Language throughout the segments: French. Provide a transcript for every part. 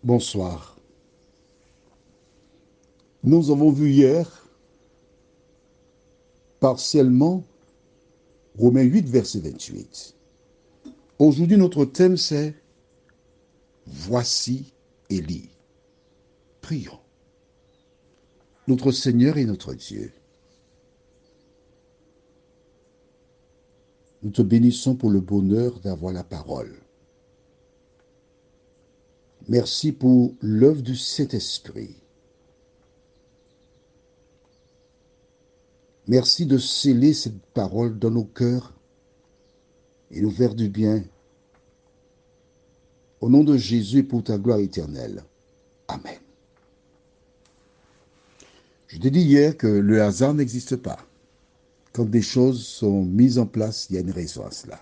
Bonsoir. Nous avons vu hier, partiellement, Romains 8, verset 28. Aujourd'hui, notre thème, c'est « Voici Élie ». Prions. Notre Seigneur et notre Dieu, nous te bénissons pour le bonheur d'avoir la parole. Merci pour l'œuvre du Saint-Esprit. Merci de sceller cette parole dans nos cœurs et nous faire du bien. Au nom de Jésus et pour ta gloire éternelle. Amen. Je t'ai dit hier que le hasard n'existe pas. Quand des choses sont mises en place, il y a une raison à cela.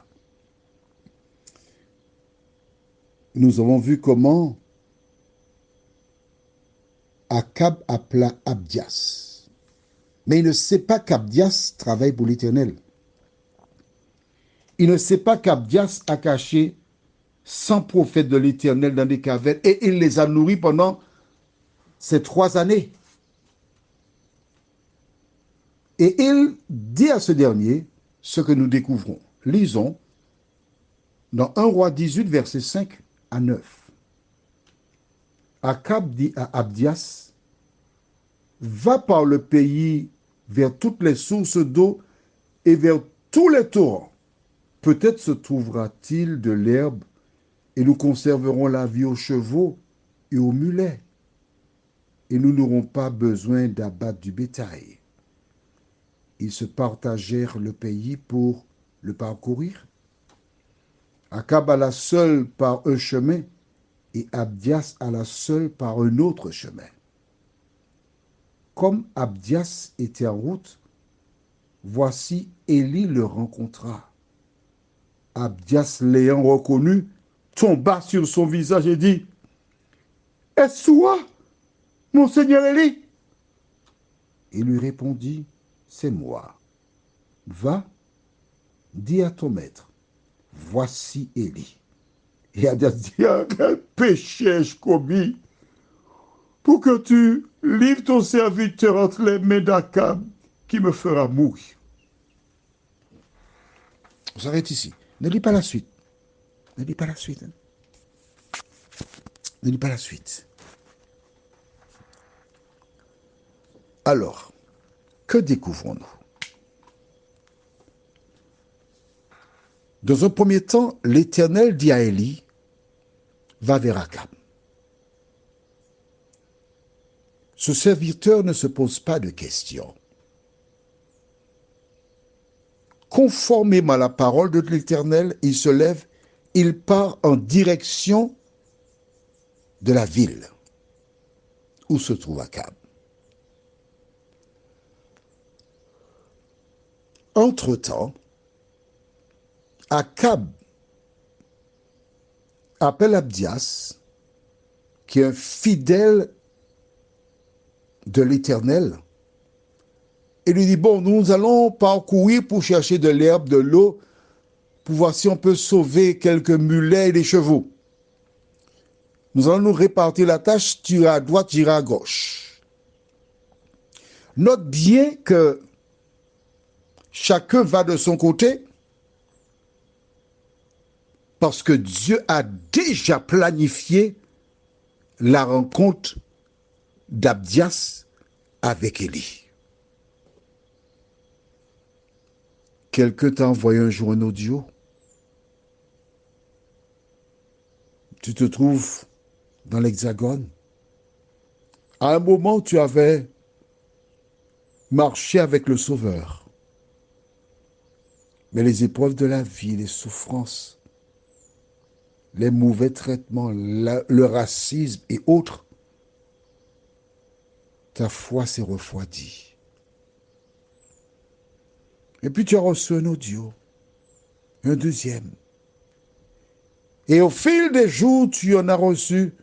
Nous avons vu comment Akab appela Abdias. Mais il ne sait pas qu'Abdias travaille pour l'Éternel. Il ne sait pas qu'Abdias a caché 100 prophètes de l'Éternel dans des cavernes et il les a nourris pendant ces 3 années. Et il dit à ce dernier ce que nous découvrons. Lisons dans 1 Roi 18, versets 5 à 9. Akab dit à Abdias, « Va par le pays vers toutes les sources d'eau et vers tous les torrents. Peut-être se trouvera-t-il de l'herbe et nous conserverons la vie aux chevaux et aux mulets. Et nous n'aurons pas besoin d'abattre du bétail. » Ils se partagèrent le pays pour le parcourir. Akab alla seul par un chemin et Abdias alla seul par un autre chemin. Comme Abdias était en route, voici Élie le rencontra. Abdias, l'ayant reconnu, tomba sur son visage et dit, « Est-ce toi, mon seigneur Élie ?» Il lui répondit, « C'est moi. Va, dis à ton maître, voici Élie. » Et Abdias dit, « Ah, quel péché ai-je commis pour que tu livres ton serviteur entre les mains d'Akab qui me fera mourir. » On s'arrête ici. Ne lis pas la suite. Ne lis pas la suite. Ne lis pas la suite. Alors, que découvrons-nous? Dans un premier temps, l'Éternel dit à Élie, va vers Akab. Ce serviteur ne se pose pas de questions. Conformément à la parole de l'Éternel, il se lève, il part en direction de la ville où se trouve Akab. Entre-temps, Akab appelle Abdias, qui est un fidèle de l'Éternel, et lui dit, bon, nous allons parcourir pour chercher de l'herbe, de l'eau, pour voir si on peut sauver quelques mulets et des chevaux. Nous allons nous répartir la tâche, tu iras à droite, tu iras à gauche. Note bien que chacun va de son côté, parce que Dieu a déjà planifié la rencontre d'Abdias avec Élie. Quelqu'un t'a envoyé un jour un audio. Tu te trouves dans l'Hexagone. À un moment, tu avais marché avec le Sauveur. Mais les épreuves de la vie, les souffrances, les mauvais traitements, le racisme et autres, ta foi s'est refroidie. Et puis tu as reçu un audio, un deuxième. Et au fil des jours, tu en as reçu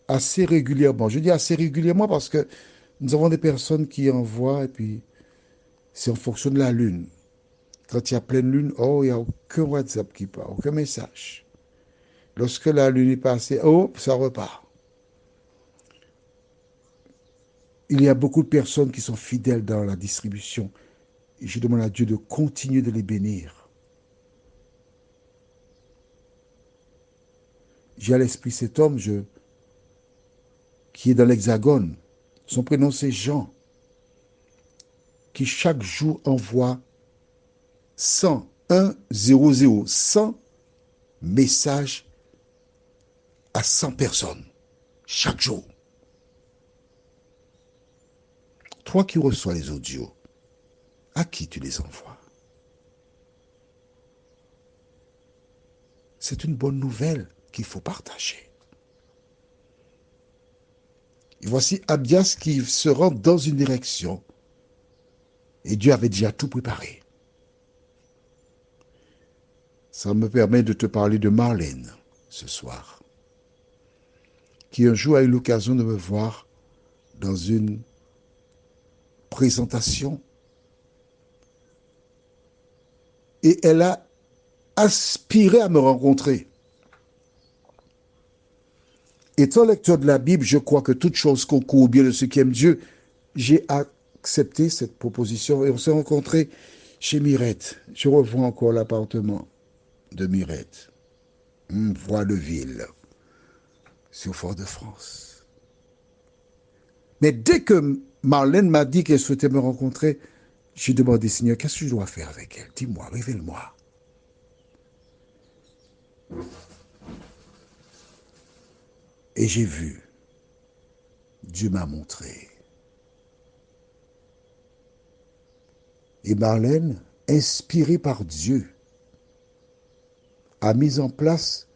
assez régulièrement. Je dis assez régulièrement parce que nous avons des personnes qui envoient et puis c'est en fonction de la lune. Quand il y a pleine lune, oh, il n'y a aucun WhatsApp qui part, aucun message. Lorsque la lune est passée, oh, ça repart. Il y a beaucoup de personnes qui sont fidèles dans la distribution. Et je demande à Dieu de continuer de les bénir. J'ai à l'esprit cet homme qui est dans l'Hexagone. Son prénom, c'est Jean, qui chaque jour envoie 100 messages à 100 personnes, chaque jour. Toi qui reçois les audios, à qui tu les envoies? C'est une bonne nouvelle qu'il faut partager. Et voici Abdias qui se rend dans une direction. Et Dieu avait déjà tout préparé. Ça me permet de te parler de Marlène ce soir, qui un jour a eu l'occasion de me voir dans une présentation. Et elle a aspiré à me rencontrer. Étant lecteur de la Bible, je crois que toute chose concourt au bien de ceux qui aiment Dieu. J'ai accepté cette proposition et on s'est rencontrés chez Mirette. Je revois encore l'appartement de Mirette. Voie de ville, sur Fort-de-France. Mais dès que Marlène m'a dit qu'elle souhaitait me rencontrer, j'ai demandé, Seigneur, qu'est-ce que je dois faire avec elle? Dis-moi, révèle-moi. Et j'ai vu. Dieu m'a montré. Et Marlène, inspirée par Dieu, a mis en place,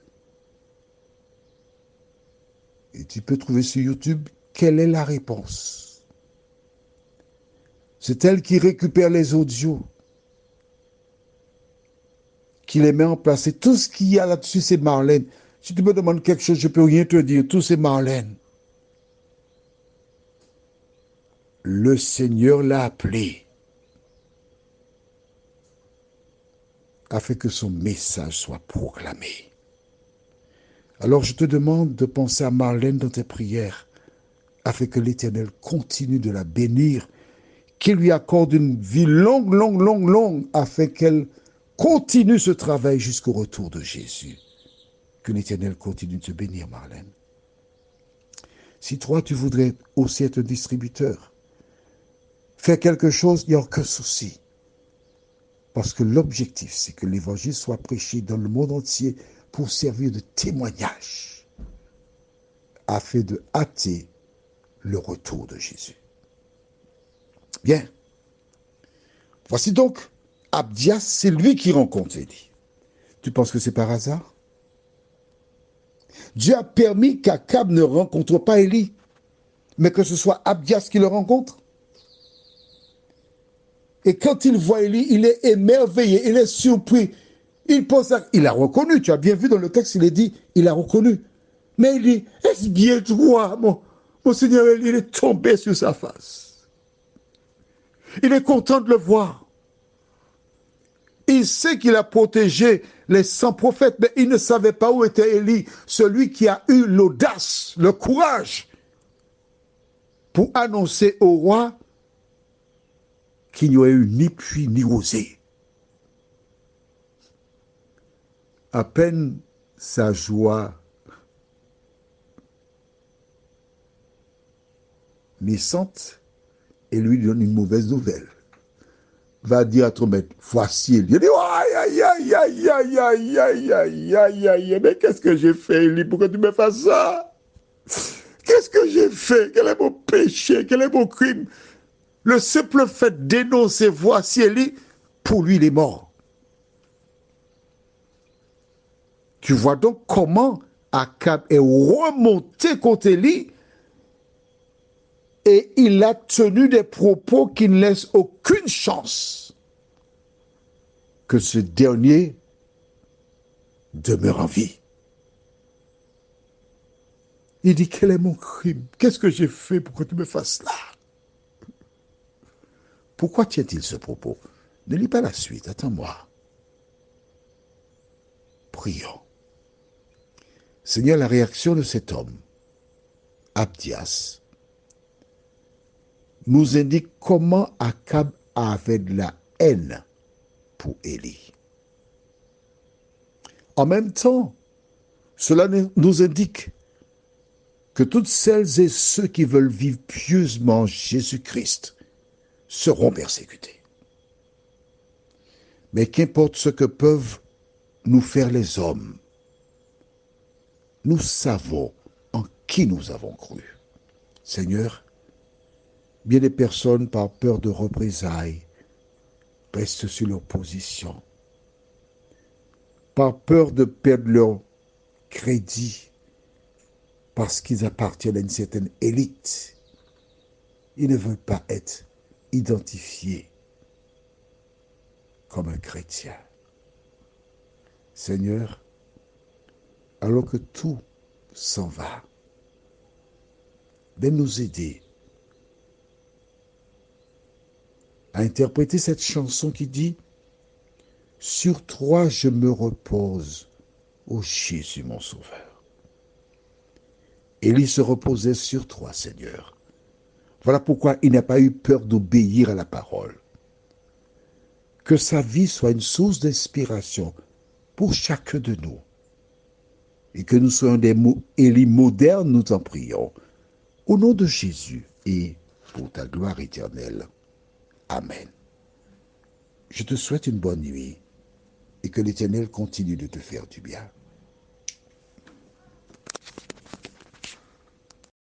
et tu peux trouver sur YouTube, quelle est la réponse. C'est elle qui récupère les audios, qui les met en place. Et tout ce qu'il y a là-dessus, c'est Marlène. Si tu me demandes quelque chose, je ne peux rien te dire. Tout, c'est Marlène. Le Seigneur l'a appelé afin que son message soit proclamé. Alors je te demande de penser à Marlène dans tes prières, afin que l'Éternel continue de la bénir, qu'il lui accorde une vie longue, longue, longue, longue, afin qu'elle continue ce travail jusqu'au retour de Jésus. Que l'Éternel continue de te bénir, Marlène. Si toi, tu voudrais aussi être distributeur, faire quelque chose, il n'y a aucun souci. Parce que l'objectif, c'est que l'évangile soit prêché dans le monde entier pour servir de témoignage, afin de hâter le retour de Jésus. Bien. Voici donc Abdias, c'est lui qui rencontre Élie. Tu penses que c'est par hasard? Dieu a permis qu'Akab ne rencontre pas Élie, mais que ce soit Abdias qui le rencontre. Et quand il voit Élie, il est émerveillé, il est surpris. Il a reconnu, tu as bien vu dans le texte, il est dit, il a reconnu. Mais il dit, est-ce bien toi, mon Seigneur Élie? Il est tombé sur sa face. Il est content de le voir. Il sait qu'il a protégé les 100 prophètes, mais il ne savait pas où était Élie, celui qui a eu l'audace, le courage pour annoncer au roi qu'il n'y aurait eu ni pluie ni rosée. À peine sa joie naissante et lui donne une mauvaise nouvelle. Va dire à ton maître, voici Élie. Il dit, aïe, aïe, aïe, aïe, aïe, aïe, aïe, aïe, aïe, aïe, mais qu'est-ce que j'ai fait, Élie, pour que tu me fasses ça? Qu'est-ce que j'ai fait? Quel est mon péché? Quel est mon crime? Le simple fait d'énoncer, voici Élie, pour lui, il est mort. Tu vois donc comment Akab est remonté contre Élie et il a tenu des propos qui ne laissent aucune chance que ce dernier demeure en vie. Il dit, quel est mon crime? Qu'est-ce que j'ai fait pour que tu me fasses cela? Pourquoi tient-il ce propos? Ne lis pas la suite, attends-moi. Prions. Seigneur, la réaction de cet homme, Abdias, nous indique comment Akab avait de la haine pour Élie. En même temps, cela nous indique que toutes celles et ceux qui veulent vivre pieusement Jésus-Christ seront persécutés. Mais qu'importe ce que peuvent nous faire les hommes, nous savons en qui nous avons cru. Seigneur, bien des personnes, par peur de représailles, restent sur leur position. Par peur de perdre leur crédit, parce qu'ils appartiennent à une certaine élite, ils ne veulent pas être identifiés comme un chrétien. Seigneur, alors que tout s'en va, de nous aider à interpréter cette chanson qui dit « Sur toi je me repose, ô Jésus mon Sauveur ». Élie se reposait sur toi, Seigneur. Voilà pourquoi il n'a pas eu peur d'obéir à la parole. Que sa vie soit une source d'inspiration pour chacun de nous. Et que nous soyons des Élie modernes, nous t'en prions. Au nom de Jésus et pour ta gloire éternelle. Amen. Je te souhaite une bonne nuit et que l'Éternel continue de te faire du bien.